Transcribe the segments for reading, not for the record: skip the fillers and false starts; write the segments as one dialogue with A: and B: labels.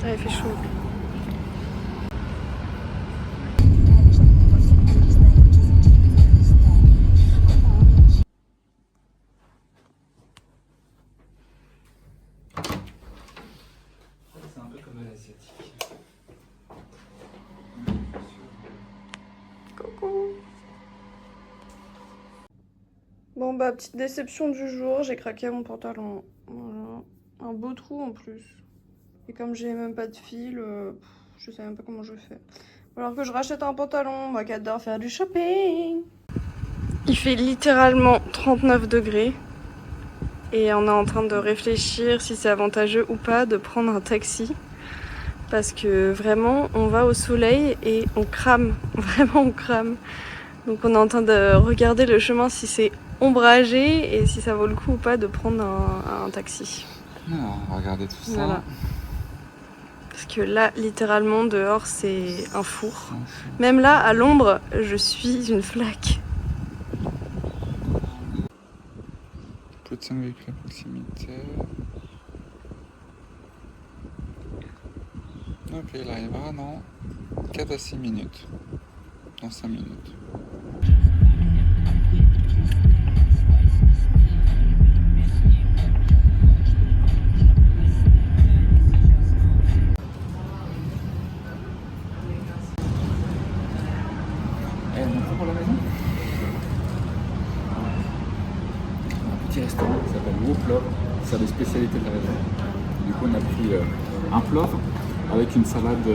A: Putain, il fait chaud.
B: C'est un peu comme à l'asiatique.
A: Coucou. Bon bah petite déception du jour, j'ai craqué mon pantalon. Voilà. Un beau trou en plus. Et comme j'ai même pas de fil, je sais même pas comment je fais. Alors que je rachète un pantalon, moi qui adore faire du shopping. Il fait littéralement 39 degrés. Et on est en train de réfléchir si c'est avantageux ou pas de prendre un taxi. Parce que vraiment, on va au soleil et on crame. Vraiment, on crame. Donc on est en train de regarder le chemin si c'est ombragé et si ça vaut le coup ou pas de prendre un taxi.
B: Non, regardez tout ça.
A: Voilà. Parce que là, littéralement, dehors, c'est un four. Même là, à l'ombre, je suis une flaque.
B: Petit véhicule à proximité. Ok, il arrivera dans 4 à 6 minutes. Dans 5 minutes. Et on est pour la maison. Un petit restaurant qui s'appelle Woplo, qui sert des spécialités de la région. Du coup, on a pris un plov avec une salade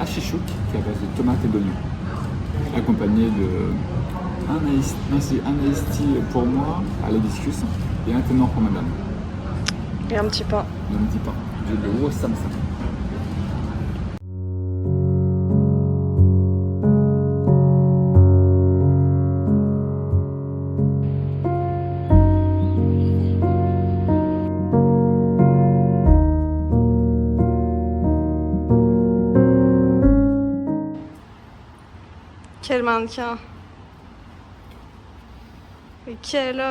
B: hachichouk qui est à base de tomates et d'oignons, accompagné de un iced tea pour moi à l'hibiscus et un thé noir pour madame.
A: Et un petit pain.
B: Et un petit pain, du Wo Sam Sam.
A: Quel mannequin. Et quel...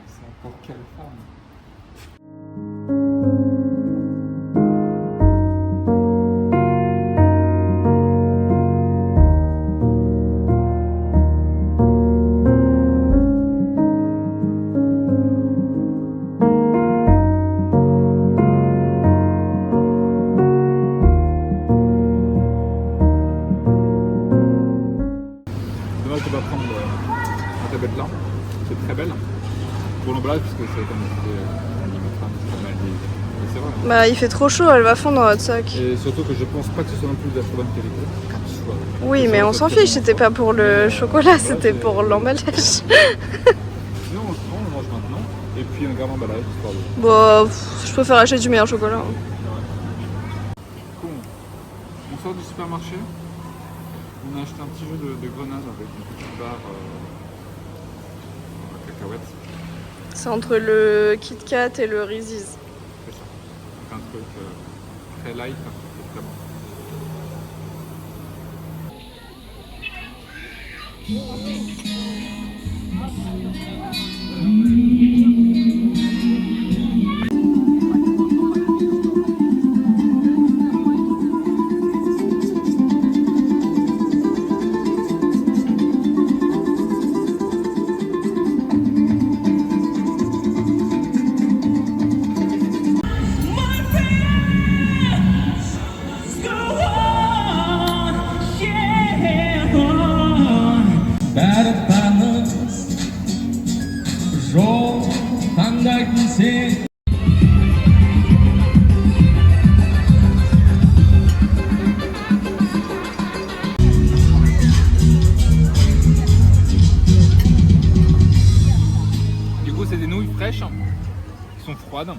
B: C'est encore quelle femme? Dommage de ne pas prendre la tablette là, c'est très belle pour l'emballage parce que c'est comme c'était c'est mal dit. C'est vrai.
A: Bah il fait trop chaud, elle va fondre dans votre sac.
B: Et surtout que je pense pas que ce soit non plus de la très bonne qualité.
A: Oui mais on s'en fiche, c'était pas pour le chocolat, c'était pour l'emballage.
B: Sinon on se prend, on mange maintenant et puis on garde l'emballage histoire de.
A: Bon, je préfère acheter du meilleur chocolat.
B: Cool. On sort du supermarché. On a acheté un petit jeu de grenade avec une petite barre à cacahuètes.
A: C'est entre le Kit Kat et le Reese's.
B: C'est ça. Donc un truc très light, c'est très bon. Du coup, c'est des nouilles fraîches qui sont froides,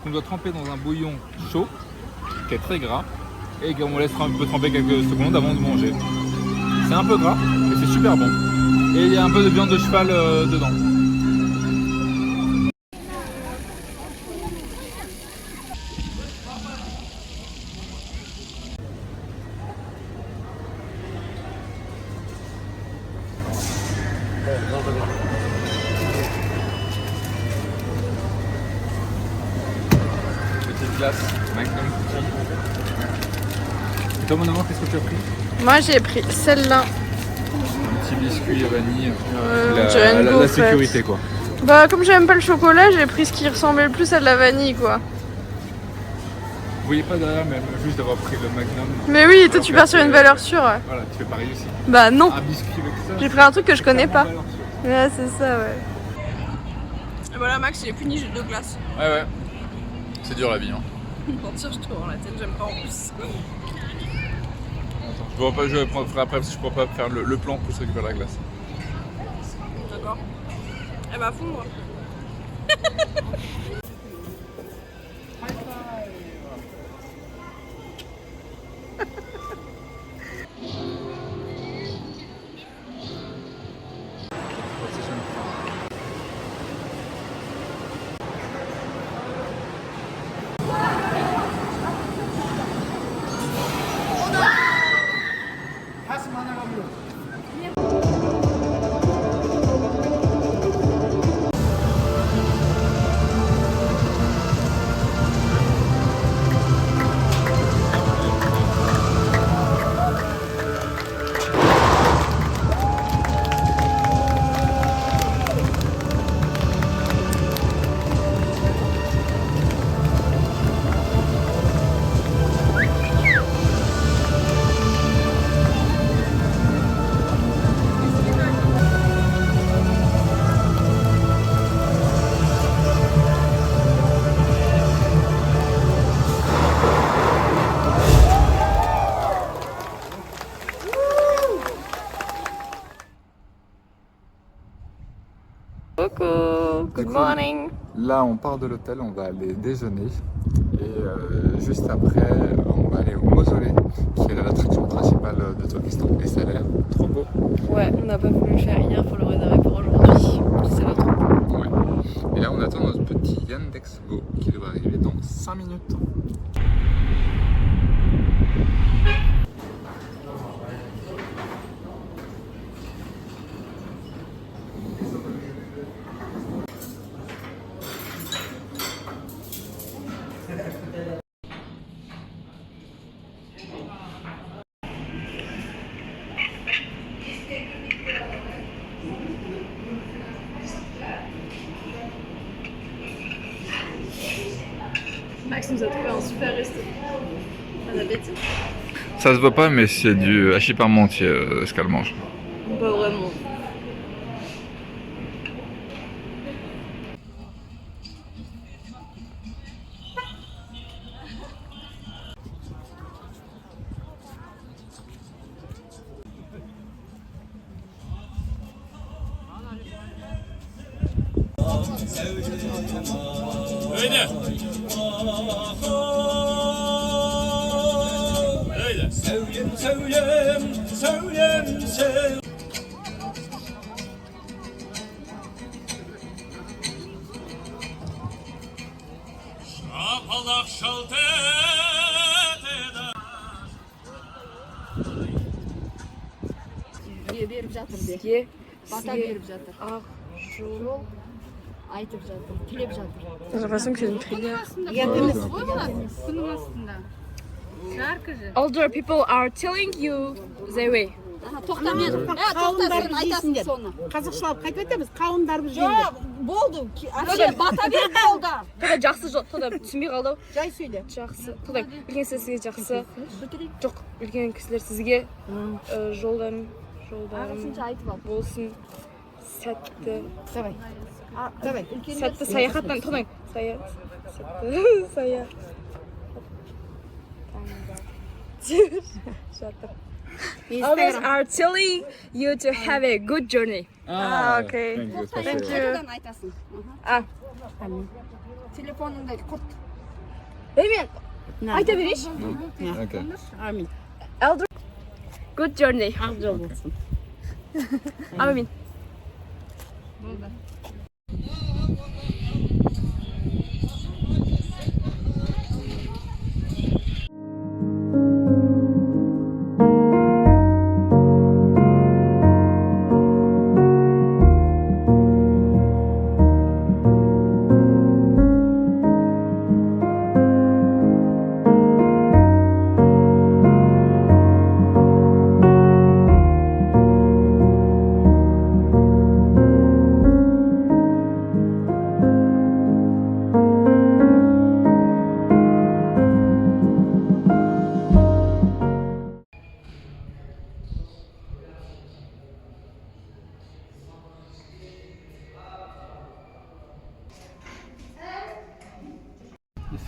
B: qu'on doit tremper dans un bouillon chaud qui est très gras et qu'on laisse un peu tremper quelques secondes avant de manger. C'est un peu gras, mais c'est super bon. Et il y a un peu de viande de cheval dedans. Petite glace Magnum Cookie. Et toi, mon amour, qu'est-ce que tu as pris?
A: Moi j'ai pris celle-là.
B: Un petit biscuit vanille.
A: La
B: sécurité, quoi.
A: Bah, comme j'aime pas le chocolat, j'ai pris ce qui ressemblait le plus à de la vanille, quoi.
B: Vous voyez pas derrière, même juste d'avoir pris le Magnum.
A: Mais oui, toi tu pars sur une valeur sûre. Ouais.
B: Voilà, tu fais pareil aussi.
A: Bah non,
B: Un biscuit avec ça.
A: j'ai pris un truc que je connais pas.
B: Valeur sûre.
A: Ouais, c'est ça, ouais. Et voilà, Max, il est puni, j'ai 2 glaces.
B: Ouais. C'est dur la vie, hein.
A: Mentir, je te rends la tête, j'aime pas en plus.
B: Attends, je vais prendre après parce que je pourrais pas faire le plan pour récupérer la glace.
A: D'accord. Elle va fondre. Coucou, good morning.
B: Là, on part de l'hôtel, on va aller déjeuner. Et juste après, on va aller au mausolée, qui est l'attraction principale de Turkestan. Et ça a l'air trop beau.
A: Ouais, on n'a pas voulu le faire hier, faut le réserver pour aujourd'hui. C'est notre coup.
B: Ouais. Et là, on attend notre petit Yandex Go qui devrait arriver dans 5 minutes.
A: Max nous a trouvé un super resto. Bon appétit.
B: Ça se voit pas, mais c'est du hachis parmentier ce qu'elle mange.
A: Pas vraiment.
C: Öyle. Öyle. Söylem. Şapalak şalt eder.
D: Berip жатыр де.
A: Сізге
D: Бата беріп жатыр.
A: ақ жол.
D: Айтып жатыр. Тілеп жатыр.
A: J'ai l'impression que c'est une prière.
D: Күннің астында. Жарко же.
A: Older people are telling you the way.
D: Тоқта мен.
E: Қауындарды
D: Айтасың
E: жейсіңдер.
D: соны.
E: Қазақшылап қайтып айтамыз, қауындарды
D: Жоқ,
E: жейіңдер.
D: болды. Вообще бата беріп болды.
A: Тода жақсы жол, тода түсінбей қалды.
E: Жай сөйле.
A: Жақсы. Тода үлкен кісілер сізге жақсы. Жоқ, үлкен кісілер сізге жолдарым
D: Ағылшынша айтып ал.
A: болсын. Сәтті.
E: Давай. Давай.
A: Сәтті саяхаттан тоның. Сәтті саяхат. Жатыр. Others are telling you to have a good journey. Okay. Thank you.
D: Қайтадан айтасың.
A: А,
D: Телефоныңда код.
A: мен айта берейінші.
B: Okay.
E: Амин.
A: Elder. Good journey.
E: Ақ жол болсын.
A: Амин.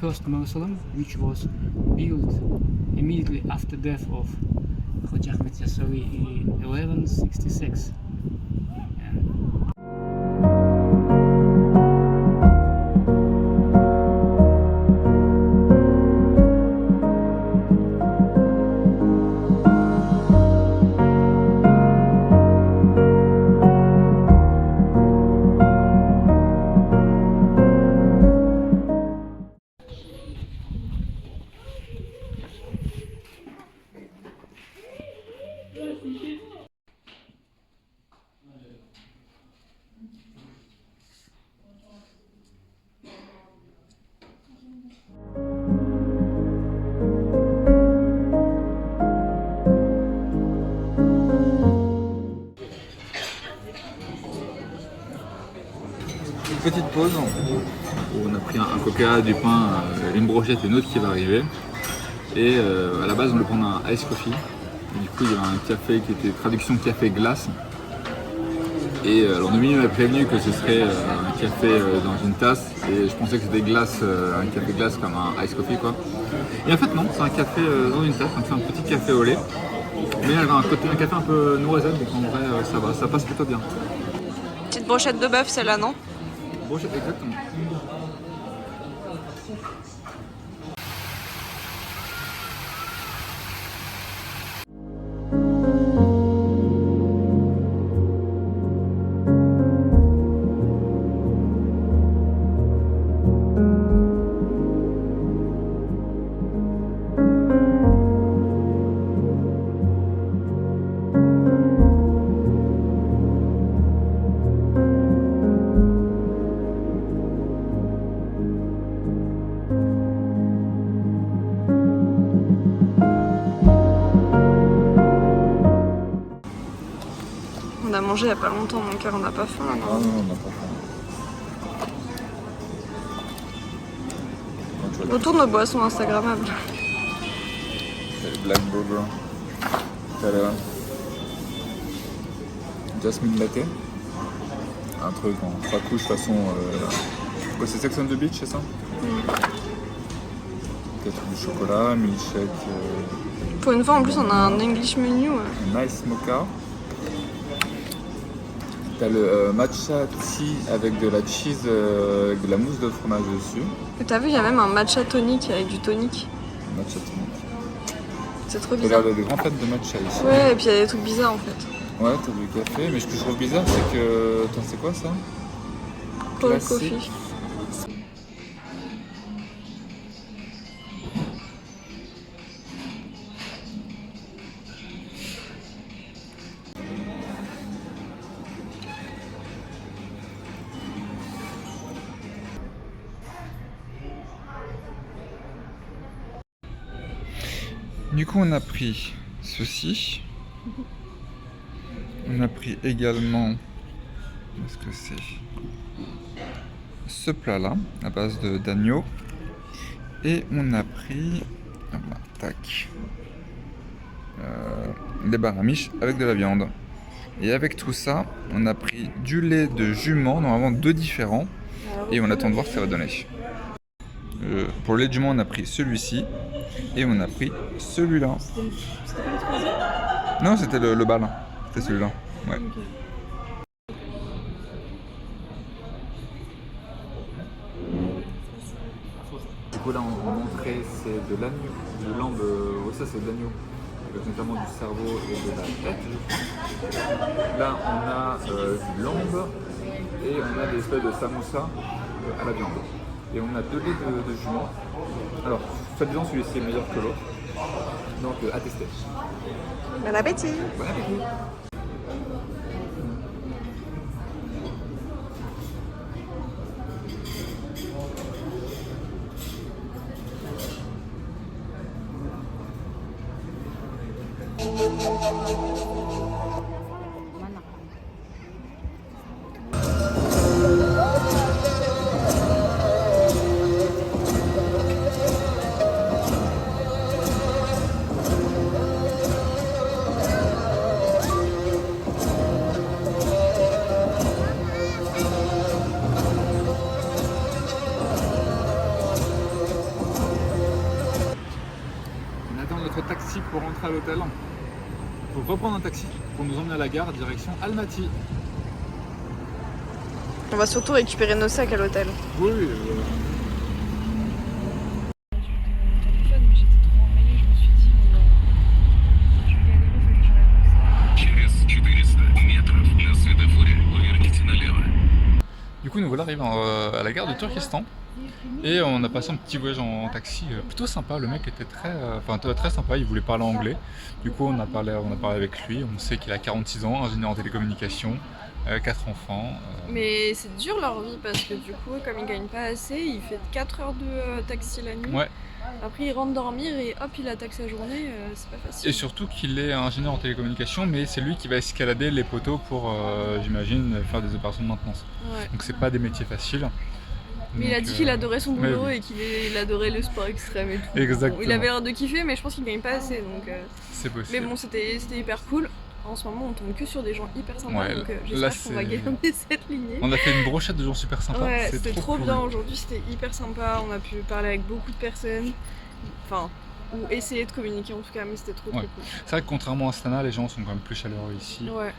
F: first mausoleum, which was built immediately after death of Hoca Ahmet Yasavi in 1166. And
B: Petite pause où on a pris un coca, du pain, une brochette et une autre qui va arriver. Et à la base on devait prendre un ice coffee. Et du coup il y avait un café qui était traduction café glace. Et alors Noémie m'a prévenu que ce serait un café dans une tasse et je pensais que c'était glace, un café glace comme un ice coffee quoi. Et en fait non, c'est un café dans une tasse, donc c'est un petit café au lait. Mais elle a un côté un café un peu noisette, donc en vrai ça va, ça passe plutôt bien.
A: Petite brochette de bœuf, celle-là, non?
B: Brochette, exactement.
A: On a mangé il y a pas longtemps, mon cœur, on n'a pas faim.
B: Ah non, on n'a pas faim.
A: Retourne nos boissons instagrammables.
B: C'est le Black Burger. T'as le Jasmine Latte. Un truc en 3 couches façon... Quoi, c'est Sex on the Beach, c'est ça? Peut-être du chocolat, milkshake...
A: Pour une fois, en plus, on a un English menu.
B: un ice mocha. T'as le matcha tea avec de la cheese, de la mousse de fromage dessus.
A: Et t'as vu, il y a même un matcha tonic avec du tonic.
B: Matcha tonic.
A: C'est trop
B: T'as
A: bizarre.
B: l'air des grands fans de matcha ici.
A: Ouais, et puis il y a des trucs bizarres en fait.
B: Ouais, t'as du café, mais ce que je trouve bizarre, c'est que... Attends, c'est quoi ça?
A: Pour le
B: Classique.
A: coffee.
B: Du coup, on a pris ceci. On a pris également, qu'est-ce que c'est? Ce plat-là, à base d'agneau. Et on a pris, tac, des baramiches avec de la viande. Et avec tout ça, on a pris du lait de jument, normalement 2 différents. Et on attend de voir ce que ça va donner. Pour le lait de jument, on a pris celui-ci. Et on a pris celui-là.
A: C'était pas le troisième?
B: Non, c'était le bal. C'était celui-là. Ouais.
A: Ok.
B: Du coup, là, on va montrer, c'est de l'agneau. De lambe. Ouais, ça, c'est de l'agneau. Avec notamment du cerveau et de la tête, je crois. Là, on a du lambe. Et on a des espèces de samoussa à la viande. Et on a 2 laits de jument. Alors, soi-disant, celui-ci est meilleur que l'autre. Donc, à tester.
A: Bon appétit!
B: Bon appétit! l'hôtel pour reprendre un taxi pour nous emmener à la gare direction Almaty.
A: On va surtout récupérer nos sacs à l'hôtel.
B: Oui, Du coup, nous voilà arrivés à la gare de Turkestan et on a passé un petit voyage en taxi plutôt sympa. Le mec était très sympa, il voulait parler anglais. Du coup, on a parlé avec lui. On sait qu'il a 46 ans, ingénieur en télécommunications, 4 enfants.
A: Mais c'est dur leur vie parce que du coup, comme il gagne pas assez, il fait 4 heures de taxi la nuit.
B: Ouais.
A: Après, il rentre dormir et hop, il attaque sa journée. C'est pas facile.
B: Et surtout qu'il est ingénieur en télécommunications, mais c'est lui qui va escalader les poteaux pour, j'imagine, faire des opérations de maintenance.
A: Ouais.
B: Donc c'est pas des métiers faciles.
A: Mais il a dit qu'il adorait son
B: mais
A: boulot
B: oui.
A: et qu'il adorait le sport extrême et tout.
B: Exactement.
A: Bon, il avait l'air de kiffer, mais je pense qu'il gagne pas assez. Donc,
B: C'est possible.
A: Mais bon, c'était hyper cool. En ce moment, on tombe que sur des gens hyper sympas,
B: Ouais,
A: donc
B: là,
A: j'espère qu'on va
B: c'est-
A: gagner cette lignée.
B: On a fait une brochette de gens super sympas.
A: Ouais,
B: c'est
A: c'était trop
B: cool.
A: bien aujourd'hui, c'était hyper sympa. On a pu parler avec beaucoup de personnes. Enfin, ou essayer de communiquer en tout cas, mais c'était trop
B: Ouais.
A: cool.
B: C'est vrai que contrairement à Astana, les gens sont quand même plus chaleureux ici.
A: Ouais.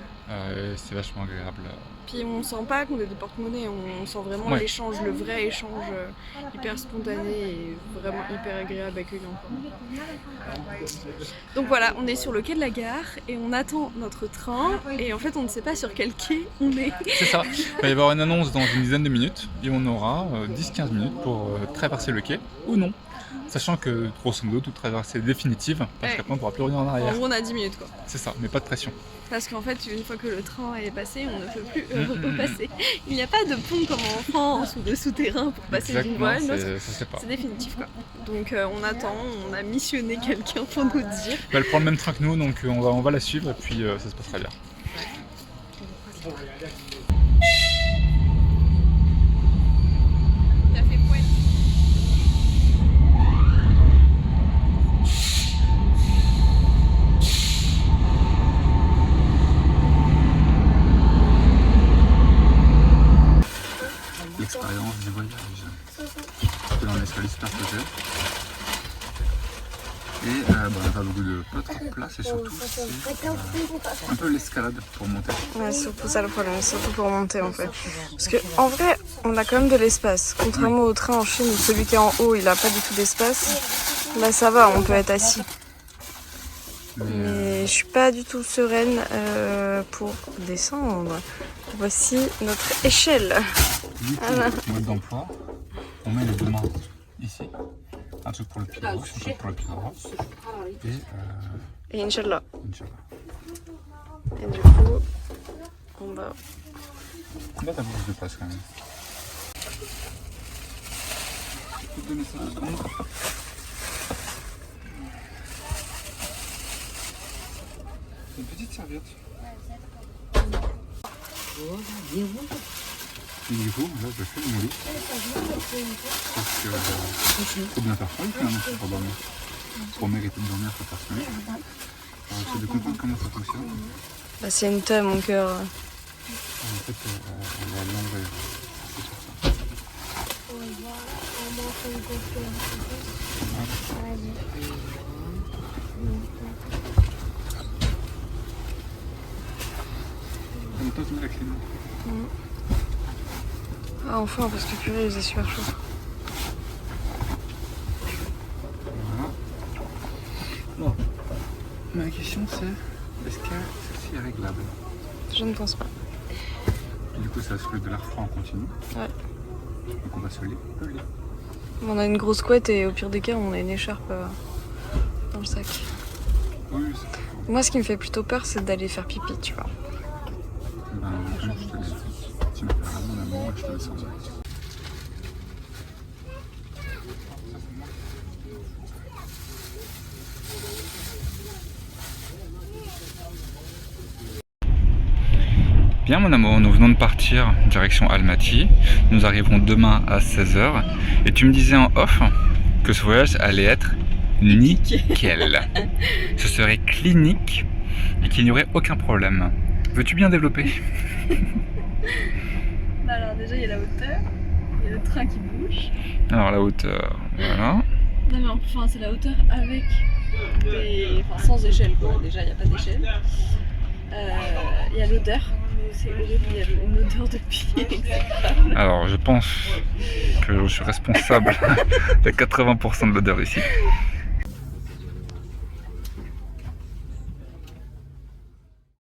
B: C'est vachement agréable.
A: Puis on sent pas qu'on est des porte-monnaies, on sent vraiment
B: Ouais.
A: l'échange, le vrai échange hyper spontané et vraiment hyper agréable, accueillant. Donc voilà, on est sur le quai de la gare et on attend notre train et en fait on ne sait pas sur quel quai on est.
B: C'est ça. Il va y avoir une annonce dans une dizaine de minutes et on aura 10-15 minutes pour traverser le quai ou non. Sachant que, grosso modo, toute traversée est définitive parce
A: Ouais.
B: qu'après on ne pourra plus revenir en
A: En
B: arrière.
A: gros on a 10 minutes quoi.
B: C'est ça, mais pas de pression.
A: Parce qu'en fait une fois que le train est passé, on ne peut plus repasser. Il n'y a pas de pont comme en France ou de souterrain pour passer d'une voie à une autre.
B: ça se fait pas.
A: C'est définitif quoi. Donc on attend, on a missionné quelqu'un pour nous dire.
B: Elle prend le même train que nous, donc on va la suivre et puis ça se passera bien.
A: T'as fait poète.
B: L'expérience du voyage. C'est dans l'escalier superposé. Et on a beaucoup de pas trop de place et surtout c'est un peu l'escalade pour monter.
A: Ouais, c'est surtout ça le problème, surtout pour monter en fait. Parce que en vrai, on a quand même de l'espace. Contrairement au train en Chine où celui qui est en haut, il a pas du tout d'espace. Là ça va, on peut être assis. Mais je suis pas du tout sereine pour descendre. Voici notre échelle.
B: Du coup, mode d'emploi, on met les deux mains ici. Un truc pour le pied gauche, un truc pour le pied droit. Et
A: Et Inch'Allah.
B: Inch'Allah.
A: Et du coup, on va.
B: Là, t'as beaucoup de place quand même. Je peux te donner ça 2 secondes. Une petite serviette. Et du coup, là, je fais mon lit. Parce que faut bien faire son lit quand même pour dormir. Pour mériter de dormir, faut faire son lit. Alors, j'essaie de comprendre comment ça fonctionne.
A: Bah, c'est une taille, mon cœur.
B: En fait, on va l'enlever. C'est sur ça. Et toi, tu mets la clim.
A: Ah, enfin, parce que purée, il faisait super chaud.
B: Voilà. Bon, ma question c'est, est-ce que celle-ci est réglable?
A: Je ne pense pas.
B: Du coup, ça souffle de l'air froid en continu.
A: Ouais.
B: Donc on va se lever.
A: On a une grosse couette et au pire des cas, on a une écharpe dans le sac.
B: Oui, c'est
A: Moi, ce qui me fait plutôt peur, c'est d'aller faire pipi, tu vois.
B: ben, je te laisse. Tu me fais mon amour et je te laisse en direct. Bien mon amour, nous venons de partir direction Almaty. Nous arriverons demain à 16h. Et tu me disais en off que ce voyage allait être nickel. Ce serait clinique et qu'il n'y aurait aucun problème. Veux-tu bien développer?
A: Alors, déjà, il y a la hauteur, il y a le train qui bouge.
B: Alors la hauteur, voilà.
A: Non, mais enfin, c'est la hauteur avec Enfin, sans échelle quoi, déjà il n'y a pas d'échelle. Il y a l'odeur, c'est horrible, il y a une odeur de pied exécrable.
B: Alors je pense que je suis responsable de 80% de l'odeur ici.